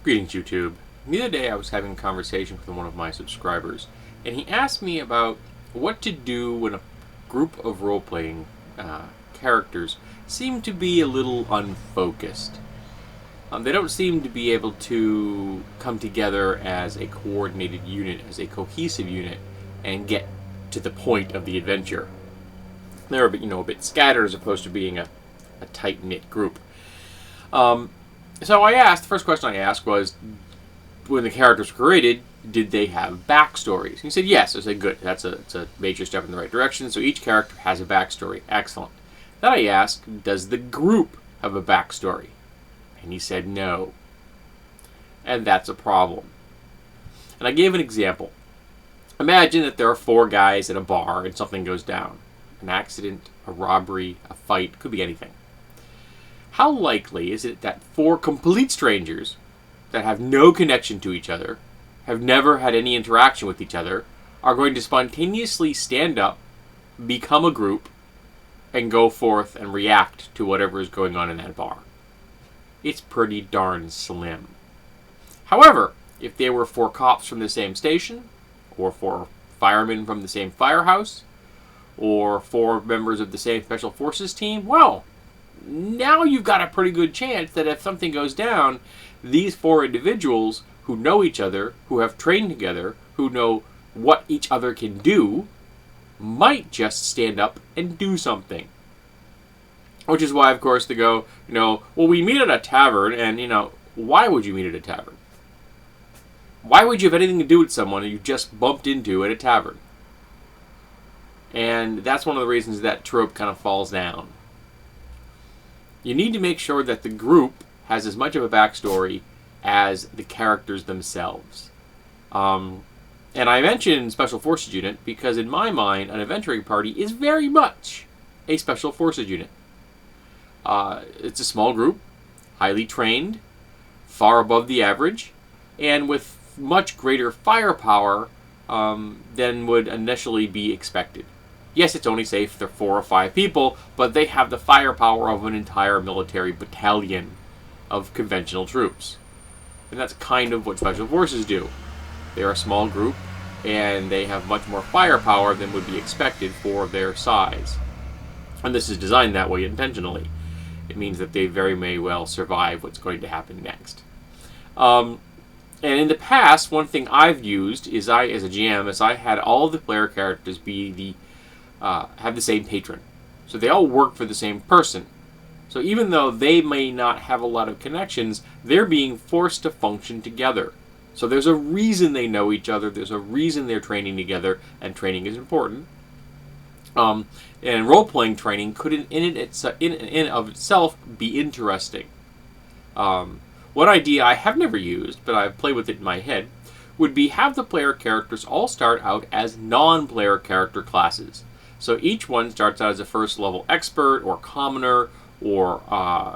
Greetings, YouTube. The other day I was having a conversation with one of my subscribers, and he asked me about what to do when a group of role-playing characters seem to be a little unfocused. They don't seem to be able to come together as a coordinated unit, as a cohesive unit, and get to the point of the adventure. They're a bit scattered as opposed to being a tight-knit group. So I asked, the first question I asked was, when the characters were created, did they have backstories? He said yes. I said, good. It's a major step in the right direction. So each character has a backstory. Excellent. Then I asked, does the group have a backstory? And he said no. And that's a problem. And I gave an example. Imagine that there are 4 guys at a bar and something goes down. An accident, a robbery, a fight, could be anything. How likely is it that 4 complete strangers that have no connection to each other, have never had any interaction with each other, are going to spontaneously stand up, become a group, and go forth and react to whatever is going on in that bar? It's pretty darn slim. However, if they were 4 cops from the same station, or 4 firemen from the same firehouse, or 4 members of the same special forces team, well, now you've got a pretty good chance that if something goes down, these 4 individuals who know each other, who have trained together, who know what each other can do, might just stand up and do something. Which is why, of course, they go, well, we meet at a tavern, and, why would you meet at a tavern? Why would you have anything to do with someone you just bumped into at a tavern? And that's one of the reasons that trope kind of falls down. You need to make sure that the group has as much of a backstory as the characters themselves. And I mentioned Special Forces Unit because in my mind, an adventuring party is very much a Special Forces Unit. It's a small group, highly trained, far above the average, and with much greater firepower than would initially be expected. Yes, it's only safe for 4 or 5 people, but they have the firepower of an entire military battalion of conventional troops. And that's kind of what Special Forces do. They're a small group, and they have much more firepower than would be expected for their size. And this is designed that way intentionally. It means that they very may well survive what's going to happen next. And in the past, one thing I've used is as a GM, I had all of the player characters be have the same patron. So they all work for the same person. So even though they may not have a lot of connections, they're being forced to function together. So there's a reason they know each other, there's a reason they're training together, and training is important. And role-playing training could in and of itself be interesting. One idea I have never used, but I've played with it in my head, would be have the player characters all start out as non-player character classes. So each one starts out as a first level expert or commoner or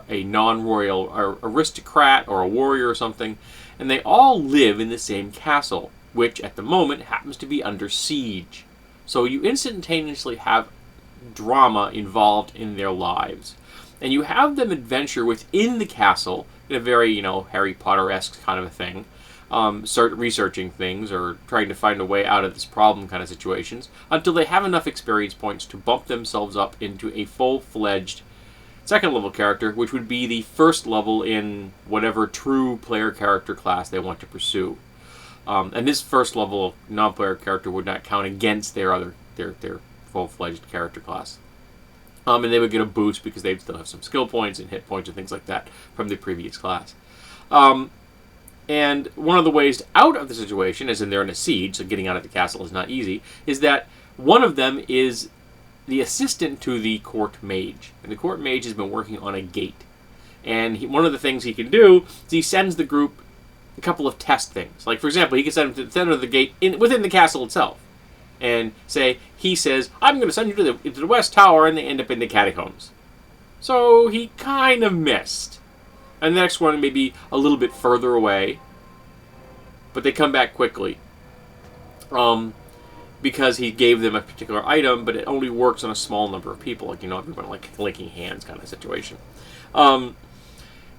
a non-royal aristocrat or a warrior or something, and they all live in the same castle, which at the moment happens to be under siege. So you instantaneously have drama involved in their lives. And you have them adventure within the castle in a very, Harry Potter-esque kind of a thing. Start researching things or trying to find a way out of this problem kind of situations until they have enough experience points to bump themselves up into a full-fledged second level character, which would be the first level in whatever true player character class they want to pursue. And this first level non-player character would not count against their full-fledged character class. And they would get a boost because they'd still have some skill points and hit points and things like that from the previous class. And one of the ways out of the situation, as in they're in a siege, so getting out of the castle is not easy, is that one of them is the assistant to the court mage. And the court mage has been working on a gate. And one of the things he can do is he sends the group a couple of test things. Like, for example, he can send them to the center of the gate within the castle itself. And he says, I'm going to send you to the West Tower, and they end up in the catacombs. So he kind of missed. And the next one may be a little bit further away, but they come back quickly. Because he gave them a particular item, but it only works on a small number of people. Like, everyone like linking hands kind of situation. And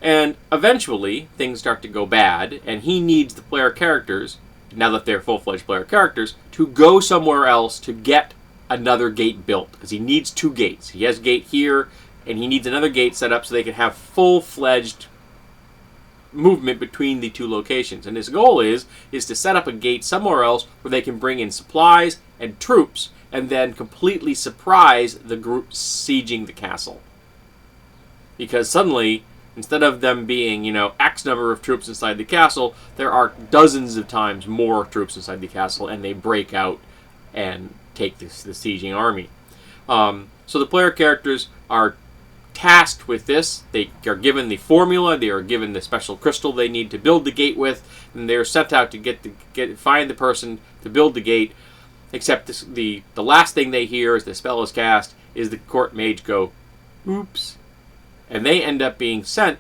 And eventually, things start to go bad, and he needs the player characters, now that they're full-fledged player characters, to go somewhere else to get another gate built, because he needs 2 gates. He has a gate here, and he needs another gate set up so they can have full-fledged movement between the 2 locations. And his goal is to set up a gate somewhere else where they can bring in supplies and troops, and then completely surprise the group sieging the castle. Because suddenly, instead of them being, X number of troops inside the castle, there are dozens of times more troops inside the castle, and they break out and take the sieging army. So the player characters are tasked with this. They are given the formula, they are given the special crystal they need to build the gate with, and they're sent out to find the person to build the gate. Except the last thing they hear as the spell is cast is the court mage go, "Oops," and they end up being sent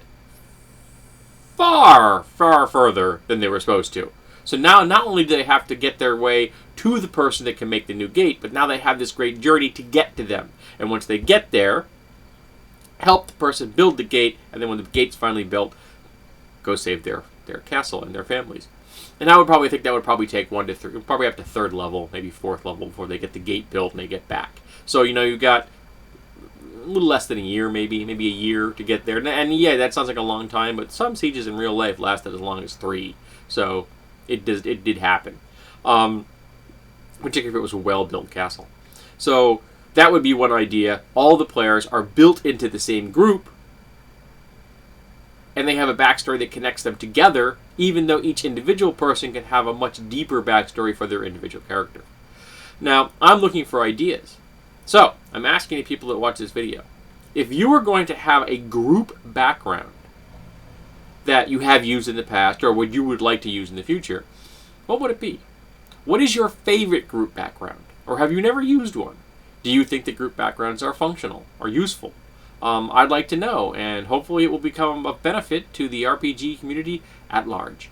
far, far further than they were supposed to. So now not only do they have to get their way to the person that can make the new gate, but now they have this great journey to get to them. And once they get there, help the person build the gate, and then when the gate's finally built, go save their castle and their families. And I would probably think that would probably take 1 to 3, probably up to 3rd level, maybe 4th level before they get the gate built and they get back. So, you've got a little less than a year, maybe a year to get there. And yeah, that sounds like a long time, but some sieges in real life lasted as long as 3. So it did happen. Particularly if it was a well-built castle. So that would be one idea. All the players are built into the same group, and they have a backstory that connects them together, even though each individual person can have a much deeper backstory for their individual character. Now, I'm looking for ideas. So, I'm asking the people that watch this video, if you were going to have a group background that you have used in the past, or what you would like to use in the future, what would it be? What is your favorite group background? Or have you never used one? Do you think that group backgrounds are functional or useful? I'd like to know, and hopefully it will become of benefit to the RPG community at large.